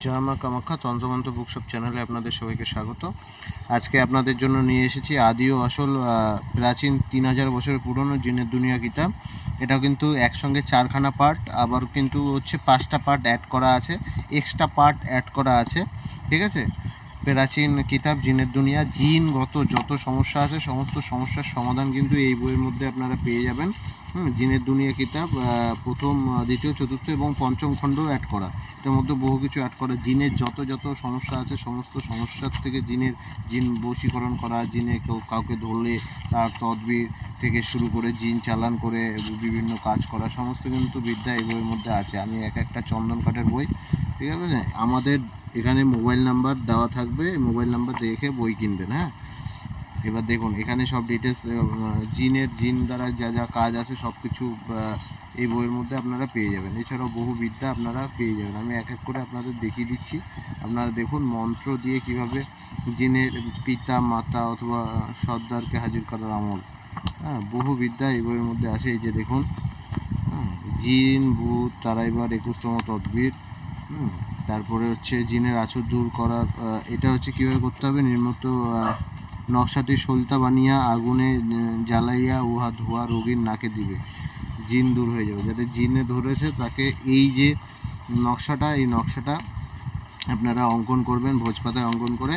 জয় মা কামাখ্যা তন্ত্রমন্ত্র বুকশপ চ্যানেলে আপনাদের সবাইকে স্বাগত। আজকে আপনাদের জন্য নিয়ে এসেছি আদি ও আসল প্রাচীন 3000 বছরের পুরনো জিনের দুনিয়া কিতাব। এটা কিন্তু একসঙ্গে 4খানা পার্ট, আবার কিন্তু হচ্ছে 5টা পার্ট অ্যাড করা আছে, এক্সট্রা পার্ট অ্যাড করা আছে। ঠিক আছে, প্রাচীন কিতাব জিনের দুনিয়া, জিনগত যত সমস্যা আছে সমস্ত সমস্যার সমাধান কিন্তু এই বইয়ের মধ্যে আপনারা পেয়ে যাবেন। জিনের দুনিয়া কিতাব প্রথম, দ্বিতীয়, চতুর্থ এবং পঞ্চম খণ্ড অ্যাড করা। এটার মধ্যে বহু কিছু অ্যাড করা, জিনের যত সমস্যা আছে সমস্ত সমস্যার থেকে জিন বশীকরণ করা, জিনে কাউকে ধরলে তার তদবির থেকে শুরু করে জিন চালান করে বিভিন্ন কাজ করা, সমস্ত কিন্তু বিদ্যা এই বইয়ের মধ্যে আছে। আমি একটা চন্দন কাঠের বই, ঠিক আছে। আমাদের এখানে মোবাইল নাম্বার দেওয়া থাকবে, মোবাইল নাম্বার দেখে বই কিনবেন। হ্যাঁ, এবার দেখুন এখানে সব ডিটেলস, জিন দ্বারা যা যা কাজ আছে সব কিছু এই বইয়ের মধ্যে আপনারা পেয়ে যাবেন। এছাড়াও বহু বিদ্যা আপনারা পেয়ে যাবেন। আমি এক এক করে আপনাদের দেখিয়ে দিচ্ছি। আপনারা দেখুন মন্ত্র দিয়ে কিভাবে জিনের পিতা মাতা অথবা সর্দারকে হাজির করার আমল। হ্যাঁ, বহু বিদ্যা এই বইয়ের মধ্যে আছে। এই যে দেখুন, জিন ভূত তারাইবার 21তম তদবির। তারপরে হচ্ছে জিনের আছর দূর করার, এটা হচ্ছে কীভাবে করতে হবে। নির্মিত নকশাটি সলিতা বানিয়া আগুনে জ্বালাইয়া উহা ধোয়া রোগীর নাকে দিবে, জিন দূর হয়ে যাবে। যাতে জিনে ধরেছে তাকে এই যে নকশাটা, এই নকশাটা আপনারা অঙ্কন করবেন ভোজপাতায় অঙ্কন করে।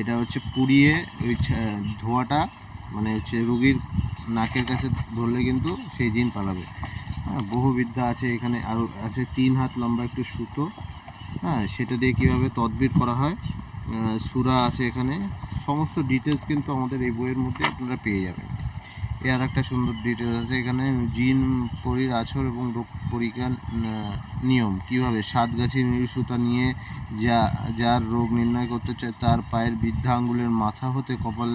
এটা হচ্ছে পুড়িয়ে ওই ধোঁয়াটা মানে হচ্ছে রোগীর নাকের কাছে ধরলে কিন্তু সেই জিন পালাবে। হ্যাঁ, বহু বিদ্যা আছে এখানে। আরও আছে 3 হাত লম্বা একটু সুতো, হ্যাঁ, সেটা দিয়ে কীভাবে তদবির করা হয়। সূরা আছে এখানে, সমস্ত ডিটেলস কিন্তু আমাদের এই বইয়ের মধ্যে আপনারা পেয়ে যাবেন। আর একটা সুন্দর ডিটেলস আছে এখানে, জিন পরীর আছর এবং রোগ পরীক্ষার নিয়ম, কীভাবে 7 গাছি নীল সুতা নিয়ে যার রোগ নির্ণয় করতে চায় তার পায়ের বৃদ্ধা আঙ্গুলের মাথা হতে কপাল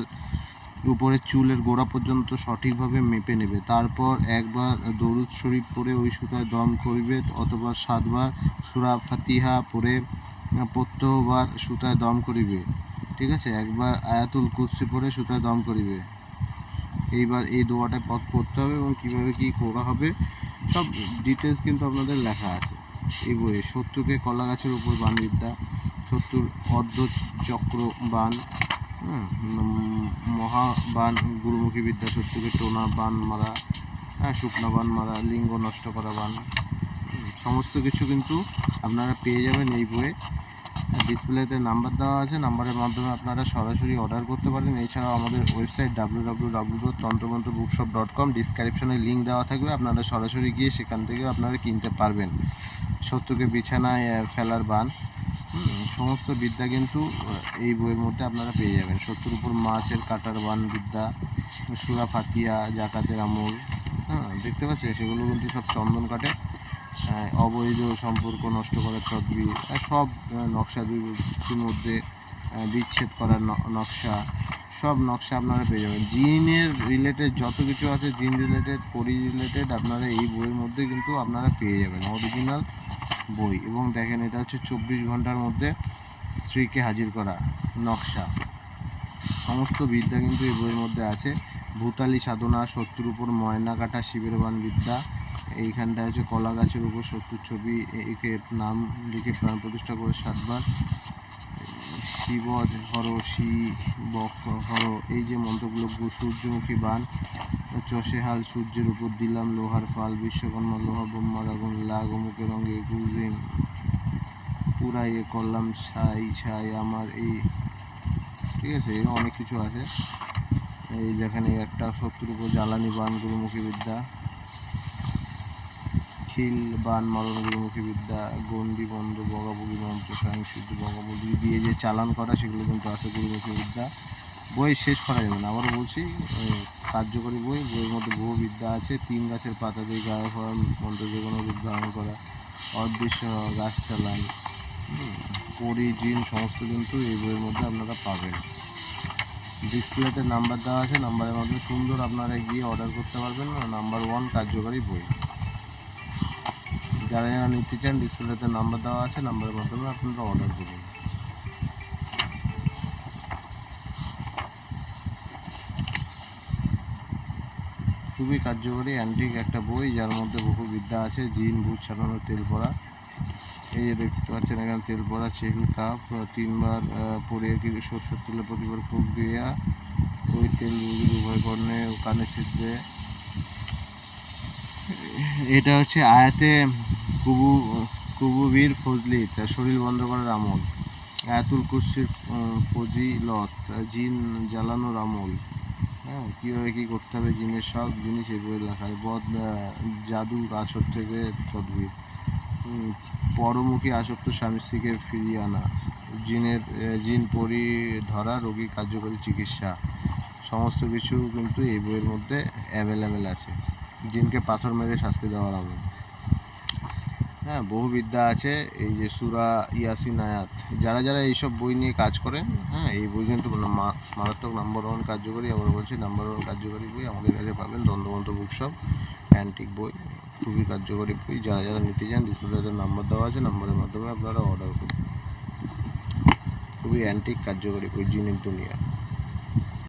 উপরের চুলের গোড়া পর্যন্ত সঠিকভাবে মেপে নেবে। তারপর একবার দরুদ শরীফ পড়ে ওই সুতায় দম করিবে, অথবা 7বার সূরা ফাতিহা পড়ে প্রত্যহবার সুতায় দম করিবে। ঠিক আছে, একবার আয়াতুল কুরসি পড়ে সুতায় দম করিবে। এইবার এই দোয়াটা পথ পড়তে হবে এবং কীভাবে কী করা হবে সব ডিটেলস কিন্তু আপনাদের লেখা আছে এই বইয়ে। 70কে কলা গাছের উপর বান বিদ্যা, 70 অর্ধ চক্র বান, মহাবান গুরুমুখী বিদ্যা, 70কে টোনা বান মারা, শুকনা বান মারা, লিঙ্গ নষ্ট করা বান, সমস্ত কিছু কিন্তু আপনারা পেয়ে যাবেন এই বইয়ে। ডিসপ্লেতে নাম্বার দেওয়া আছে, নাম্বারের মাধ্যমে আপনারা সরাসরি অর্ডার করতে পারেন। এছাড়াও আমাদের ওয়েবসাইট www.তন্ত্রমন্ত্রবুকশপ.com, ডিসক্রিপশনে লিঙ্ক দেওয়া থাকবে, আপনারা সরাসরি গিয়ে সেখান থেকে আপনারা কিনতে পারবেন। 70কে বিছানায় ফেলার বান, সমস্ত বিদ্যা কিন্তু এই বইয়ের মধ্যে আপনারা পেয়ে যাবেন। 70 উপর মাছের কাটার বান বিদ্যা, সূরা ফাতিহা, জাকাতের আমল, দেখতে পাচ্ছেন সেগুলো কিন্তু সব চন্দন কাটে। অবৈধ সম্পর্ক নষ্ট করার তদবির, সব নকশার মধ্যে বিচ্ছেদ করার নকশা, সব নকশা আপনারা পেয়ে যাবেন। জিনের রিলেটেড যত কিছু আছে, জিন রিলেটেড পরি রিলেটেড, আপনারা এই বইয়ের মধ্যে কিন্তু আপনারা পেয়ে যাবেন অরিজিনাল বই। এবং দেখেন এটা হচ্ছে 24 ঘন্টার মধ্যে স্ত্রীকে হাজির করা নকশা, সমস্ত বিদ্যা কিন্তু এই বইয়ের মধ্যে আছে। ভূতালি সাধনা, 70 উপর ময়না কাটা শিবের বান বিদ্যা, এইখানটা হচ্ছে কলা গাছের উপর 70 ছবি একে নাম লিখে প্রাণ প্রতিষ্ঠা করে 7বার, শিবজ হর শিব হর, এই যে মন্ত্রগুলো, সূর্যমুখী বান, চষে হাল সূর্যের উপর দিলাম লোহার ফাল, বিশ্বকর্মা লোহা ব্রহ্মার আগুন, লাগ অমুকে রঙে গুলরিন পুরাইয়ে করলাম ছাই ছাই আমার এই, ঠিক আছে। এরকম অনেক কিছু আছে। এই যেখানে একটা 70 উপর জ্বালানি বান গুরুমুখী বিদ্যা, খিল বান মরণ গুরুমুখী বিদ্যা, গন্ডি বন্ধ বগাবগি মন্ত্র স্বয়ং সিদ্ধ বগাবগি দিয়ে যে চালান করা সেগুলো কিন্তু আছে গুরুমুখী বিদ্যা। বই শেষ করা যাবে না, আবারও বলছি, কার্যকরী বই। বইয়ের মধ্যে বহু বিদ্যা আছে। 3 গাছের পাতা দিয়ে গায়ে হওয়ার মন্ত্র যে কোনো রূপ ধারণ করা, অদৃশ্য গাছ চালান, পরি জিন, সমস্ত কিন্তু এই বইয়ের মধ্যে আপনারা পাবেন। ডিসপ্লেতে নাম্বার দেওয়া আছে, নাম্বারের মাধ্যমে সুন্দর আপনারা গিয়ে অর্ডার করতে পারবেন। নাম্বার 1 কার্যকরী বই। যারা যারা নিতে চান ডিসপ্লেতে নাম্বার দেওয়া আছে, নাম্বারের মাধ্যমে আপনারা অর্ডার করুন। খুবই কার্যকরী অ্যান্টিক একটা বই, যার মধ্যে বহু বিদ্যা আছে। জিন ভূত ছাড়ানোর তেল পড়া, এই যে দেখতে পাচ্ছেন এখানে তেল পড়া চেহিল কাপ, 3বার পরিয়ে কিছু সরষের তেলে প্রতিবার প্রক্রিয়া, ওই তেল রোগীর উভয় কর্ণে ও কানে ছিদ্রে। এটা হচ্ছে আয়াতে কুবুবীর ফজলি, তার শরীর বন্ধ করার আমল। আয়াতুল কুরসির ফজিলত, জিন জ্বালানোর আমল। হ্যাঁ, কীভাবে কী করতে হবে জিনের সব জিনিস এই বইয়ে লেখা। জাদু আছর থেকে তদবির, পরমুখী আসক্ত স্বামী স্ত্রীকে ফিরিয়ে আনা, জিন পরি ধরা, রোগীর কার্যকরী চিকিৎসা, সমস্ত কিছু কিন্তু এই বইয়ের মধ্যে অ্যাভেলেবেল আছে। জিনকে পাথর মেরে শাস্তি দেওয়ার আমল। হ্যাঁ, বহু বিদ্যা আছে। এই যে সূরা ইয়াসিন আয়াত, যারা যারা এইসব বই নিয়ে কাজ করেন, হ্যাঁ, এই বই কিন্তু মারাত্মক নাম্বার 1 কার্যকরী। আবার বলছি নাম্বার 1 কার্যকরী বই আমাদের কাছে পাবেন দন্তমন্ত বুকশপ। অ্যান্টিক বই, খুবই কার্যকরী বই। যারা যারা নিতে চান ডিসপ্লেতে নাম্বার দেওয়া আছে, নাম্বারের মাধ্যমে আপনারা অর্ডার করুন। খুবই অ্যান্টিক কার্যকরী বই জিনের দুনিয়া।